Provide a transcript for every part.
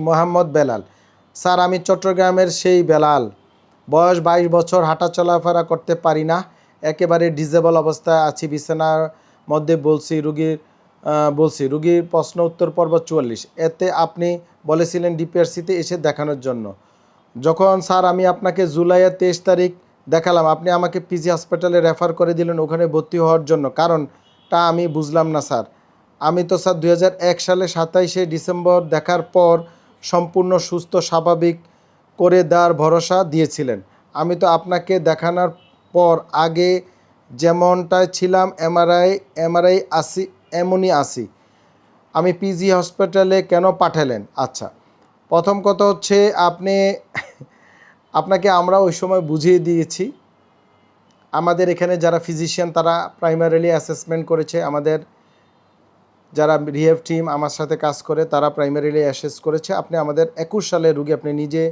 Mohammad Belal. Sir আমি চট্টগ্রামের সেই বেলাল, বয়স 22 বছর, হাঁটা চলাফেরা করতে পারি না, একেবারে ডিজেবল অবস্থায় আছি, বিছানার মধ্যে বলছি রুগীর প্রশ্ন উত্তর পর্ব 44। এতে আপনি বলেছিলেন ডিপিআরসিতে এসে দেখানোর জন্য। যখন স্যার আমি আপনাকে জুলাইয়ের 23 তারিখ দেখালাম, আপনি আমাকে পিজি হসপিটালে রেফার করে দিলেন ওখানে ভর্তি হওয়ার জন্য, কারণটা আমি বুঝলাম না স্যার। আমি তো স্যার 2001 সালে 27শে ডিসেম্বর দেখার পর সম্পূর্ণ সুস্থ স্বাভাবিক করে দেওয়ার ভরসা দিয়েছিলেন। আমি তো আপনাকে দেখানোর পর আগে যেমনটায় ছিলাম এমআরআই আসি এমনই আসি। আমি পিজি হসপিটালে কেন পাঠালেন? আচ্ছা, প্রথম কথা হচ্ছে আপনাকে আমরা ওই সময় বুঝিয়ে দিয়েছি। আমাদের এখানে যারা ফিজিশিয়ান তারা প্রাইমারিলি অ্যাসেসমেন্ট করেছে, আমাদের যারা রিহ্যাব টিম আমার সাথে কাজ করে তারা প্রাইমারিলি অ্যাসেস করেছে। আপনি আমাদের 21 সালের রুগী, আপনি নিজে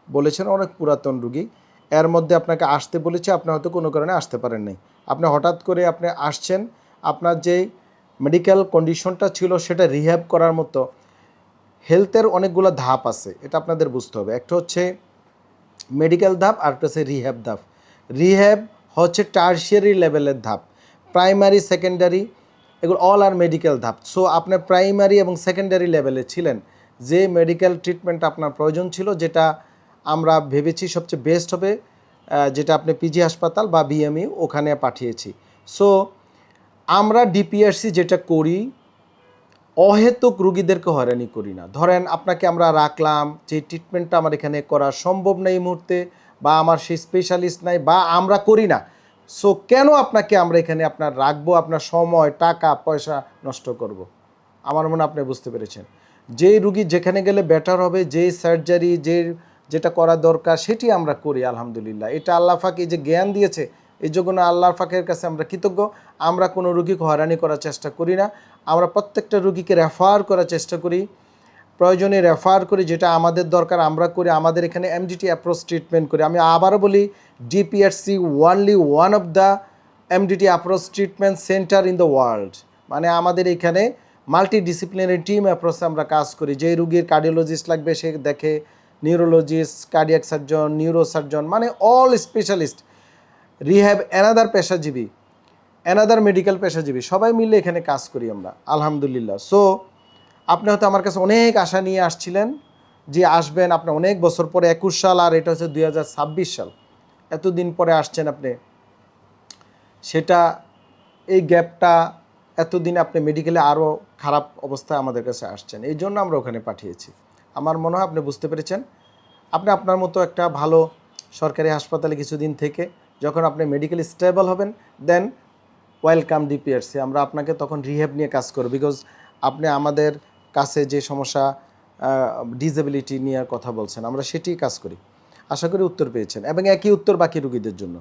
বলেছেন অনেক পুরাতন রুগী, এর মধ্যে আপনাকে আসতে বলেছে, আপনি হয়তো কোনো কারণে আসতে পারেন নাই। আপনি হঠাৎ করে আপনি আসছেন, আপনার যে মেডিকেল কন্ডিশনটা ছিল সেটা রিহ্যাব করার মতো। হেলথের অনেকগুলো ধাপ আছে, এটা আপনাদের বুঝতে হবে। একটা হচ্ছে মেডিকেল ধাপ আর একটা হচ্ছে রিহ্যাব ধাপ। রিহ্যাব হচ্ছে টার্সিয়ারি লেভেলের ধাপ, প্রাইমারি সেকেন্ডারি এগুলো অল আর মেডিকেল ধাপ। সো আপনার প্রাইমারি এবং সেকেন্ডারি লেভেলে ছিলেন, যে মেডিকেল ট্রিটমেন্ট আপনার প্রয়োজন ছিল, যেটা আমরা ভেবেছি সবচেয়ে বেস্ট হবে, যেটা আপনি পিজি হাসপাতাল বা বিএমইউ ওখানে পাঠিয়েছি। সো আমরা ডিপিআরসি যেটা করি, অহেতুক রুগীদেরকে হয়রানি করি না। ধরেন আপনাকে আমরা রাখলাম, যে ট্রিটমেন্টটা আমার এখানে করা সম্ভব নেই এই মুহূর্তে, বা আমার সেই স্পেশালিস্ট নাই, বা আমরা করি না, সো কেন আপনাকে আমরা এখানে আপনার রাখবো, আপনার সময় টাকা পয়সা নষ্ট করব? আমার মনে আপনি বুঝতে পেরেছেন। যেই রুগী যেখানে গেলে বেটার হবে, যেই সার্জারি যেটা করা দরকার সেটি আমরা করি আলহামদুলিল্লাহ। এটা আল্লাহ পাক এই যে জ্ঞান দিয়েছে, এই জন্য আল্লাহর পাকের কাছে আমরা কৃতজ্ঞ। আমরা কোনো রুগীকে হয়রানি করার চেষ্টা করি না। আমরা প্রত্যেকটা রুগীকে রেফার করার চেষ্টা করি, প্রয়োজনে রেফার করি, যেটা আমাদের দরকার আমরা করি। আমাদের এখানে এমডিটি অ্যাপ্রোচ ট্রিটমেন্ট করি। আমি আবারও বলি, DPRC only one of the MDT approach treatment centre in the world. মানে আমাদের এখানে মাল্টিডিসিপ্লিনারি টিম অ্যাপ্রোচে আমরা কাজ করি। যেই রুগীর কার্ডিওলজিস্ট লাগবে সে দেখে, neurologist, cardiac surgeon, neuro surgeon, মানে অল স্পেশালিস্ট, রিহ্যাব অ্যানাদার পেশাজীবী, অ্যানাদার মেডিকেল পেশাজীবী, সবাই মিলে এখানে কাজ করি আমরা আলহামদুলিল্লাহ। সো আপনি হয়তো আমার কাছে অনেক আশা নিয়ে আসছিলেন যে আসবেন, আপনি অনেক বছর পরে, 21 সাল আর এটা হচ্ছে 2026 সাল, এতদিন পরে আসছেন আপনি। সেটা এই গ্যাপটা, এতদিন আপনি মেডিকেলে আরও খারাপ অবস্থায় আমাদের কাছে আসছেন, এই জন্য আমরা ওখানে পাঠিয়েছি। আমার মনে হয় আপনি বুঝতে পেরেছেন। আপনি আপনার মতো একটা ভালো সরকারি হাসপাতালে কিছুদিন থেকে যখন আপনি মেডিকেলি স্টেবল হবেন, দেন ওয়েলকাম ডিপিআরসি। আমরা আপনাকে তখন রিহ্যাব নিয়ে কাজ করব, বিকজ আপনি আমাদের কাছে যে সমস্যা ডিসেবিলিটি নিয়ে কথা বলছেন, আমরা সেটি কাজ করি। আশা করি উত্তর পেয়েছেন, এবং একই উত্তর বাকি রুগীদের জন্য।